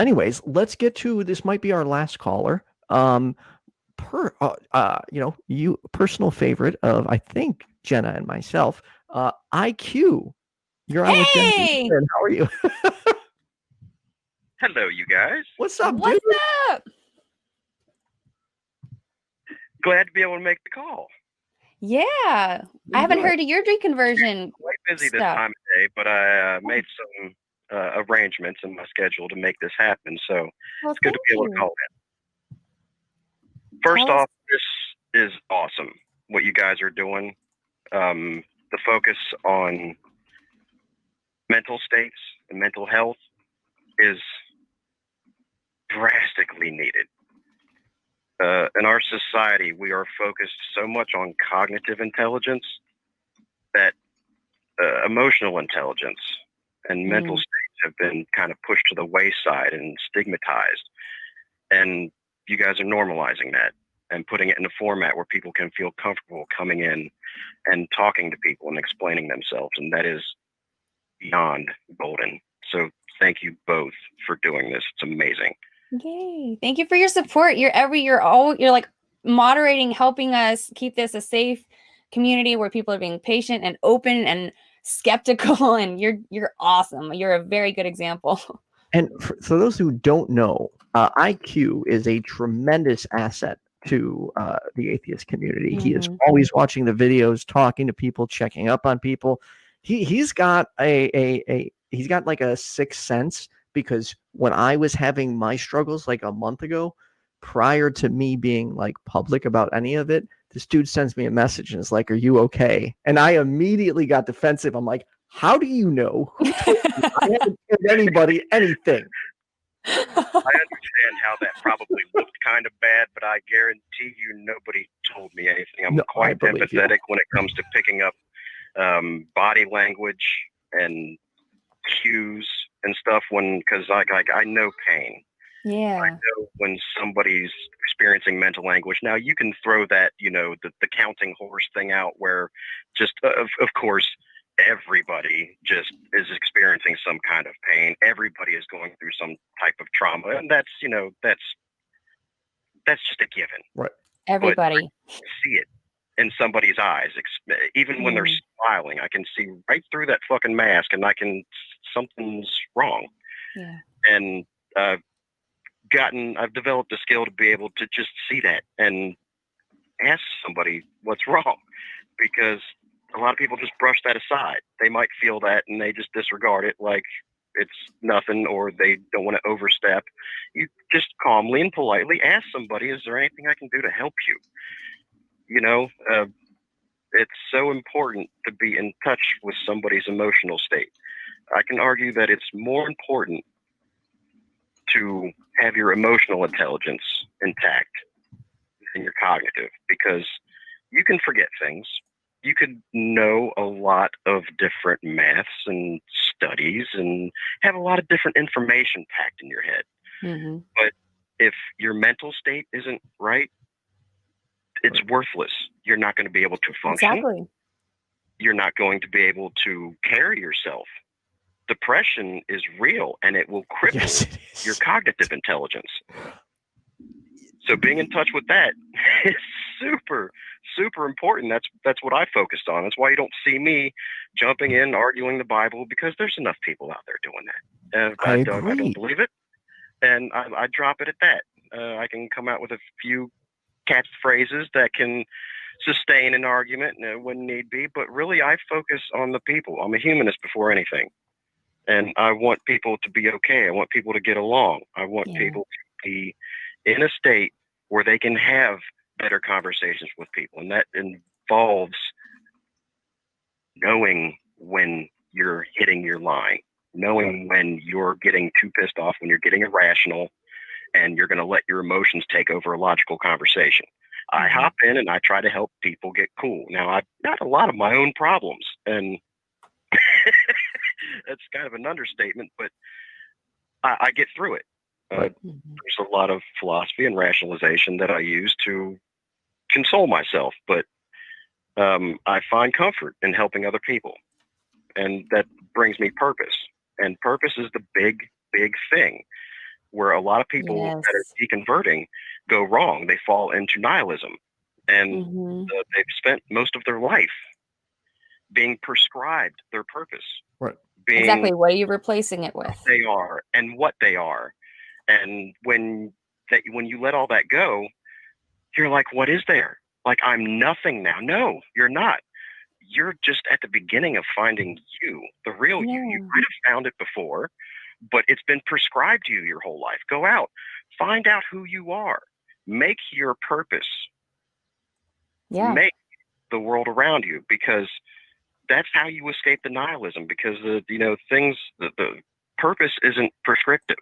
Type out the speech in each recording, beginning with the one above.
anyways, let's get to this. Might be our last caller. You personal favorite of, I think, Jenna and myself, IQ. You're on with Jenna. Hey! How are you? Hello, you guys. What's up, What's dude? up? Glad to be able to make the call. Yeah. I haven't heard of your deconversion. Quite busy this stuff. time of day, but I made some arrangements in my schedule to make this happen. So Well, it's good to be able to call in. First off, this is awesome, what you guys are doing. The focus on mental states and mental health is drastically needed. In our society, we are focused so much on cognitive intelligence that emotional intelligence and mental states have been kind of pushed to the wayside and stigmatized. And you guys are normalizing that and putting it in a format where people can feel comfortable coming in and talking to people and explaining themselves. And that is beyond golden. So thank you both for doing this. It's amazing. Yay. Thank you for your support. You're like moderating, helping us keep this a safe community where people are being patient and open and skeptical, and you're awesome. You're a very good example. And for those who don't know, IQ is a tremendous asset to the atheist community. He is always watching the videos, talking to people, checking up on people. He's got he's got like a sixth sense, because when I was having my struggles like a month ago, prior to me being like public about any of it, this dude sends me a message and is like, "Are you okay?" And I immediately got defensive. I'm like, "How do you know? Who told you? I haven't told anybody anything." I understand how that probably looked kind of bad, but I guarantee you nobody told me anything. I'm quite empathetic when it comes to picking up body language and cues and stuff, because I know pain. Yeah. I know when somebody's experiencing mental anguish. Now you can throw that, the counting horse thing out, where just of course everybody just is experiencing some kind of pain. Everybody is going through some type of trauma, and that's just a given. Right. Everybody. But I see it in somebody's eyes, even when they're smiling. I can see right through that fucking mask, and something's wrong. Yeah. And I've developed a skill to be able to just see that and ask somebody what's wrong, because a lot of people just brush that aside. They might feel that and they just disregard it like it's nothing, or they don't want to overstep. You just calmly and politely ask somebody, "Is there anything I can do to help you?" It's so important to be in touch with somebody's emotional state. I can argue that it's more important to have your emotional intelligence intact than your cognitive, because you can forget things. You could know a lot of different maths and studies and have a lot of different information packed in your head. But if your mental state isn't right, it's worthless. You're not going to be able to function. Exactly. You're not going to be able to carry yourself. Depression is real, and it will cripple your cognitive intelligence. So being in touch with that is super, super important. That's what I focused on. That's why you don't see me jumping in, arguing the Bible, because there's enough people out there doing that. I don't believe it, and I drop it at that. I can come out with a few catchphrases that can sustain an argument when need be, but really I focus on the people. I'm a humanist before anything. And I want people to be okay. I want people to get along. I want people to be in a state where they can have better conversations with people. And that involves knowing when you're hitting your line, knowing when you're getting too pissed off, when you're getting irrational, and you're going to let your emotions take over a logical conversation. I hop in and I try to help people get cool. Now, I've got a lot of my own problems, and that's kind of an understatement, but I get through it. There's a lot of philosophy and rationalization that I use to console myself, but I find comfort in helping other people, and that brings me purpose. And purpose is the big, big thing. where a lot of people that are deconverting go wrong. They fall into nihilism, and they've spent most of their life being prescribed their purpose. Right. Exactly. What are you replacing it with? They are and what they are. And when you let all that go, you're like, what is there? Like, I'm nothing now. No, you're not. You're just at the beginning of finding you, the real you. You might have found it before, but it's been prescribed to you your whole life. Go out, find out who you are, make your purpose, make the world around you, because that's how you escape the nihilism. Because the purpose isn't prescriptive,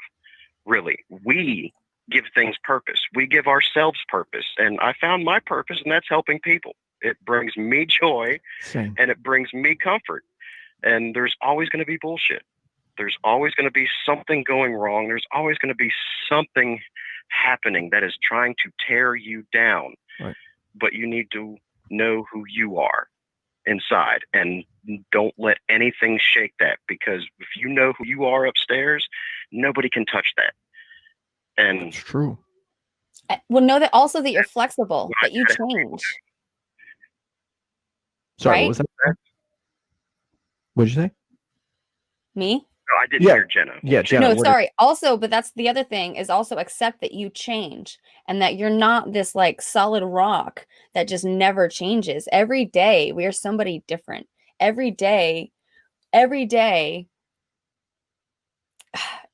really. We give things purpose. We give ourselves purpose, and I found my purpose, and that's helping people. It brings me joy, and it brings me comfort. And there's always going to be bullshit. There's always going to be something going wrong. There's always going to be something happening that is trying to tear you down. Right. But you need to know who you are inside, and don't let anything shake that, because if you know who you are upstairs, nobody can touch that. And it's true. Well, know that also that you're flexible, that you change. Sorry, what was that? What did you say? Me? No, I didn't hear Jenna. Yeah, Jenna. No, sorry. Also, but that's the other thing, is also accept that you change, and that you're not this like solid rock that just never changes. Every day we are somebody different. Every day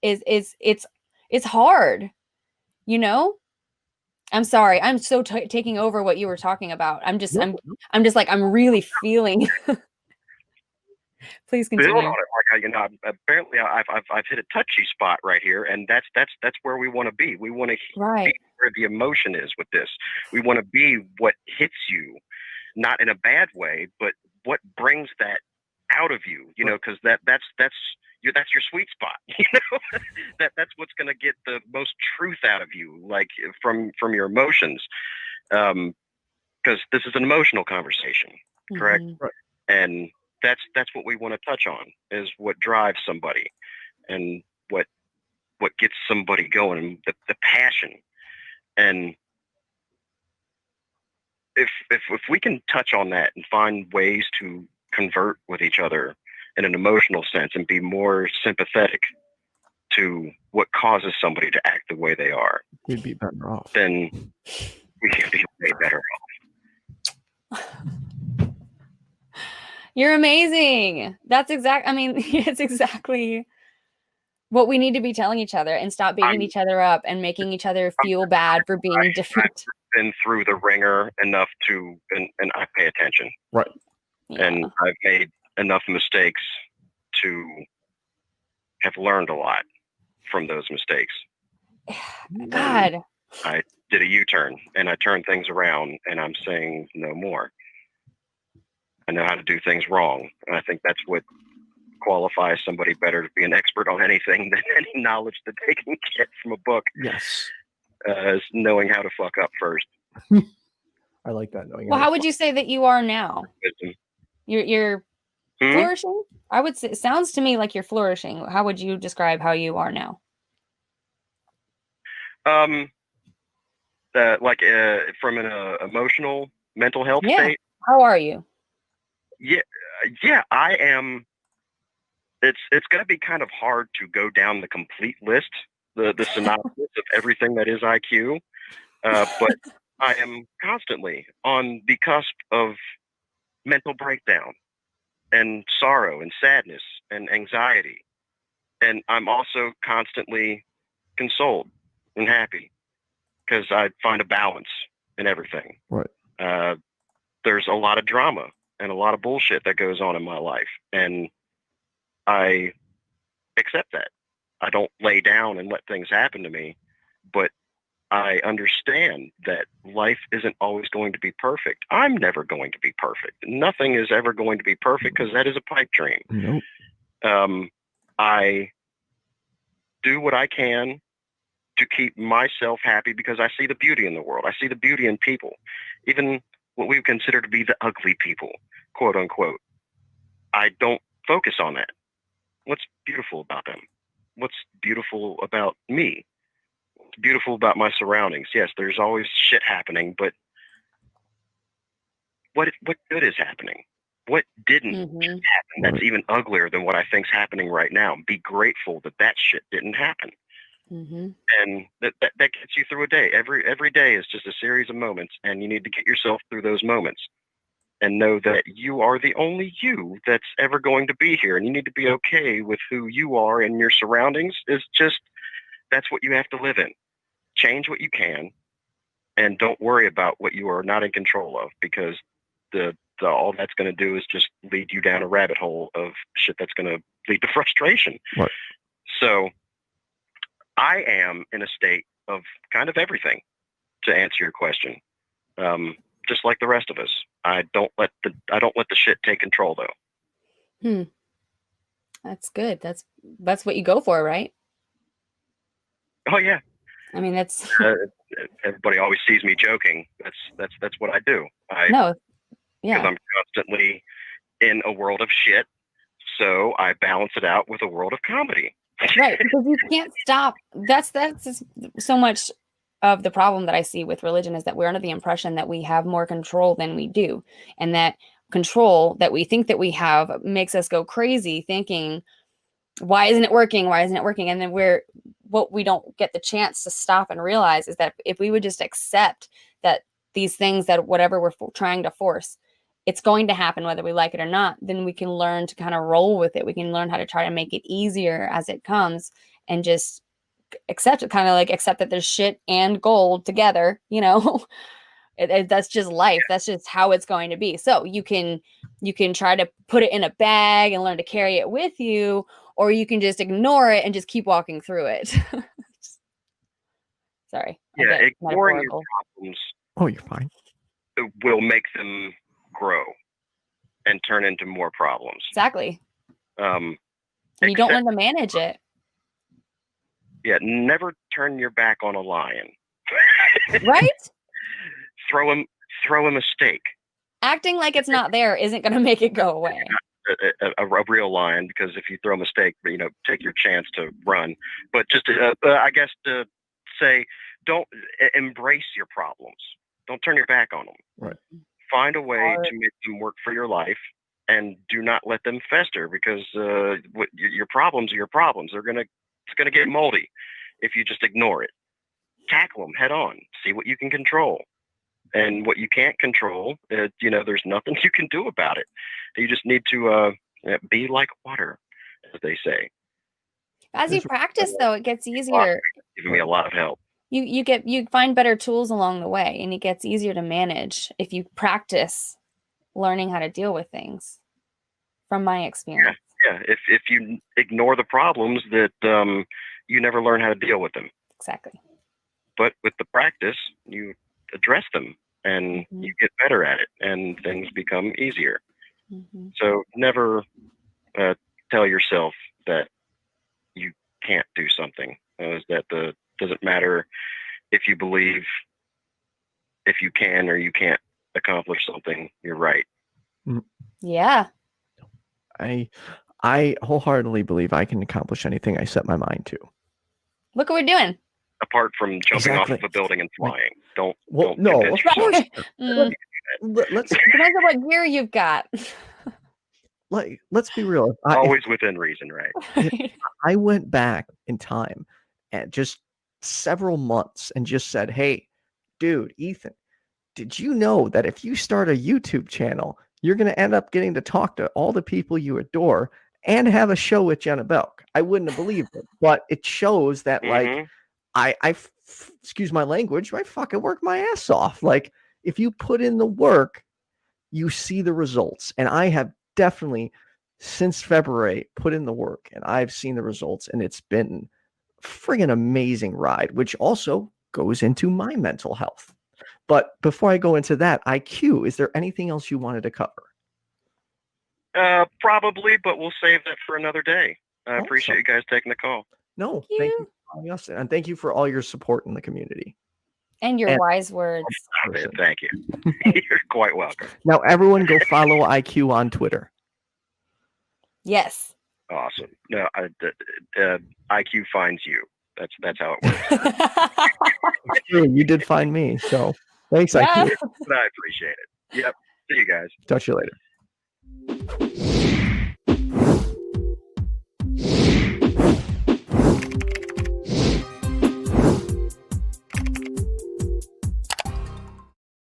is it's hard, you know? I'm sorry. I'm so taking over what you were talking about. I'm just like, I'm really feeling. Please continue. Build on it. Like, apparently I've hit a touchy spot right here, and that's where we want to be. We want to be where the emotion is with this. We want to be what hits you, not in a bad way, but what brings that out of you. You know, because that's your sweet spot. You know, that's what's going to get the most truth out of you, like from your emotions. Because this is an emotional conversation, correct? Right. And that's what we want to touch on, is what drives somebody, and what gets somebody going, the passion. And if we can touch on that and find ways to convert with each other in an emotional sense and be more sympathetic to what causes somebody to act the way they are, we'd be better off. Then we could be way better off. You're amazing. That's it's exactly what we need to be telling each other, and stop beating each other up and making each other feel bad for being different. I've been through the ringer enough to, and I pay attention. Right. Yeah. And I've made enough mistakes to have learned a lot from those mistakes. God. And I did a U-turn, and I turned things around, and I'm saying no more. I know how to do things wrong. And I think that's what qualifies somebody better to be an expert on anything than any knowledge that they can get from a book. Yes. Is knowing how to fuck up first. I like that. Well, how would you say that you are now? Wisdom. You're flourishing? I would say, it sounds to me like you're flourishing. How would you describe how you are now? From an emotional, mental health state. How are you? Yeah, I am. It's going to be kind of hard to go down the complete list, the synopsis of everything that is IQ, but I am constantly on the cusp of mental breakdown and sorrow and sadness and anxiety, and I'm also constantly consoled and happy because I find a balance in everything. Right. There's a lot of drama and a lot of bullshit that goes on in my life, and I accept that. I don't lay down and let things happen to me, but I understand that life isn't always going to be perfect. I'm never going to be perfect. Nothing is ever going to be perfect, because that is a pipe dream. Nope. I do what I can to keep myself happy, because I see the beauty in the world. I see the beauty in people, even what we consider to be the ugly people, quote unquote. I don't focus on that. What's beautiful about them? What's beautiful about me? what's beautiful about my surroundings. Yes, there's always shit happening, but what good is happening? What didn't happen? That's even uglier than what I think's happening right now. Be grateful that shit didn't happen. And that gets you through a day. Every day is just a series of moments, and you need to get yourself through those moments and know that you are the only you that's ever going to be here, and you need to be okay with who you are, and your surroundings is just, that's what you have to live in. Change what you can, and don't worry about what you are not in control of, because all that's going to do is just lead you down a rabbit hole of shit that's going to lead to frustration. Right. So I am in a state of kind of everything, to answer your question. Just like the rest of us. I don't let the shit take control, though. That's good. That's what you go for, right? Oh yeah. I mean, that's everybody always sees me joking. That's what I do. Because I'm constantly in a world of shit, so I balance it out with a world of comedy. Right, because you can't stop. That's just so much of the problem that I see with religion, is that we're under the impression that we have more control than we do, and that control that we think that we have makes us go crazy, thinking, why isn't it working? Why isn't it working? And then what we don't get the chance to stop and realize is that if we would just accept that these things, that whatever we're trying to force, it's going to happen whether we like it or not, then we can learn to kind of roll with it. We can learn how to try to make it easier as it comes, and just accept it, kind of like accept that there's shit and gold together, that's just life. That's just how it's going to be. So you can try to put it in a bag and learn to carry it with you, or you can just ignore it and just keep walking through it. Sorry. Yeah, ignoring your problems. Oh, you're fine. Will make them grow and turn into more problems. Exactly. And you don't learn to manage it. Yeah, never turn your back on a lion. Right? Throw him a steak. Acting like it's not there isn't going to make it go away. A real lion, because if you throw a mistake, take your chance to run. But just I guess to say, don't embrace your problems. Don't turn your back on them. Right. Find a way to make them work for your life, and do not let them fester, because your problems are your problems. It's gonna get moldy if you just ignore it. Tackle them head on. See what you can control, and what you can't control, there's nothing you can do about it. You just need to be like water, as they say. As you practice, though, it gets easier. Giving me a lot of help. You find better tools along the way, and it gets easier to manage if you practice learning how to deal with things, from my experience. Yeah. If you ignore the problems, that you never learn how to deal with them. Exactly. But with the practice, you address them, and you get better at it, and things become easier. So never tell yourself that you can't do something. Doesn't matter if you believe if you can or you can't accomplish something. You're right. Yeah. I wholeheartedly believe I can accomplish anything I set my mind to. Look what we're doing. Apart from jumping off of a building and flying. Don't no, of course. Let's depends on what gear you've got. Let's be real. Always within reason, right? I went back in time and just several months and just said, hey, dude, Ethan, did you know that if you start a YouTube channel, you're going to end up getting to talk to all the people you adore and have a show with Jenna Belk? I wouldn't have believed it, but it shows that like I excuse my language, I fucking work my ass off. Like if you put in the work, you see the results. And I have definitely since February put in the work, and I've seen the results, and it's been friggin' amazing ride, which also goes into my mental health. But before I go into that, IQ, is there anything else you wanted to cover? Probably, but we'll save that for another day. I appreciate you guys taking the call. No, thank you for calling us, and thank you for all your support in the community. And your wise words. Thank you. You're quite welcome. Now, everyone go follow IQ on Twitter. Yes. Awesome. No, IQ finds you. That's how it works. It's true. You did find me, so thanks, Yeah. IQ. But I appreciate it. Yep. See you guys. Talk to you later.